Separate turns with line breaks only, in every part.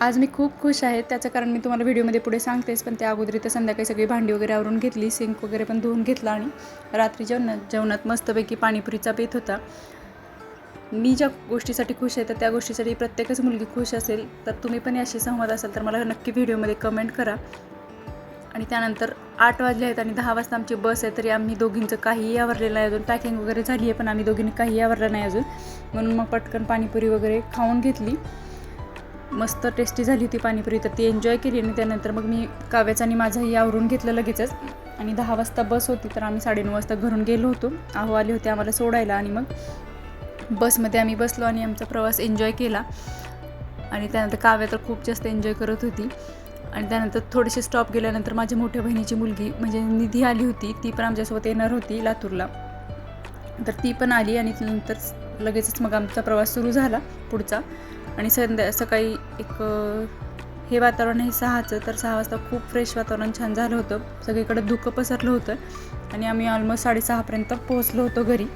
आज मी खूप खुश आहे. त्याचं कारण मी तुम्हाला व्हिडिओमध्ये पुढे सांगतेच, पण त्या अगोदर इथं संध्याकाळी सगळी भांडी वगैरे आवरून घेतली, सिंक वगैरे पण धुवून घेतला आणि रात्री जेवणात मस्तपैकी पाणीपुरीचा बेत होता. मी ज्या गोष्टीसाठी खुश आहे तर त्या गोष्टीसाठी प्रत्येकच मुलगी खुश असेल, तर तुम्ही पण याशी सहमत असाल तर मला नक्की व्हिडिओमध्ये कमेंट करा. आणि त्यानंतर 8 वाजले आहेत आणि 10 वाजता आमची बस आहे, तरी आम्ही दोघींचं काहीही आवरलेलं नाही अजून. पॅकिंग वगैरे झाली आहे, पण आम्ही दोघींनी काहीही आवरलं नाही अजून. म्हणून मग पटकन पाणीपुरी वगैरे खाऊन घेतली. मस्त टेस्टी झाली होती पाणीपुरी, तर ती एन्जॉय केली. आणि त्यानंतर मग मी काव्याचं आणि माझंही आवरून घेतलं लगेचच. आणि 10 वाजता बस होती, तर आम्ही 9:30 वाजता घरून गेलो होतो. आहो आले होते आम्हाला सोडायला आणि मग बसमध्ये आम्ही बसलो आणि आमचा प्रवास एन्जॉय केला. आणि त्यानंतर काव्या तर खूप जास्त एन्जॉय करत होती. आणि त्यानंतर थोडेसे स्टॉप गेल्यानंतर माझ्या मोठ्या बहिणीची मुलगी म्हणजे निधी आली होती. ती पण आमच्यासोबत येणार होती लातूरला, तर ती पण आली. आणि नंतर लगेचच मग आमचा प्रवास सुरू झाला पुढचा. आणि सकाळी हे वातावरण आहे 6चं, तर 6 वाजता खूप फ्रेश वातावरण छान झालं होतं. सगळीकडे धुकं पसरलं होतं आणि आम्ही ऑलमोस्ट 6:30पर्यंत पोहोचलो होतो घरी.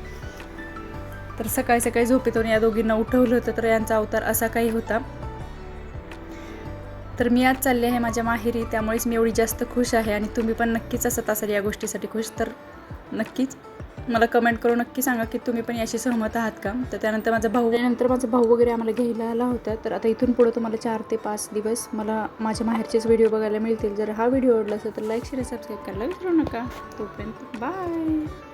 तर सकाळी झोपेतून या दोघींना उठवलं होतं, तर यांचा अवतार असा काही होता. तर मी आज चालले आहे माझ्या माहेरी, त्यामुळेच मी एवढी जास्त खुश आहे. आणि तुम्ही पण नक्कीच असत असाल या गोष्टीसाठी खुश, तर नक्कीच मला कमेंट करून नक्की सांगा की तुम्ही पण याशी सहमत आहात का. तर त्यानंतर माझा भाऊ वगैरे आम्हाला घ्यायला आला होता. तर आता इथून पुढं तुम्हाला 4 ते 5 दिवस मला माझ्या माहेरचेच व्हिडिओ बघायला मिळतील. जर हा व्हिडिओ आवडला असेल तर लाईक शेअर सबस्क्राईब करायला विसरू नका. तोपर्यंत बाय.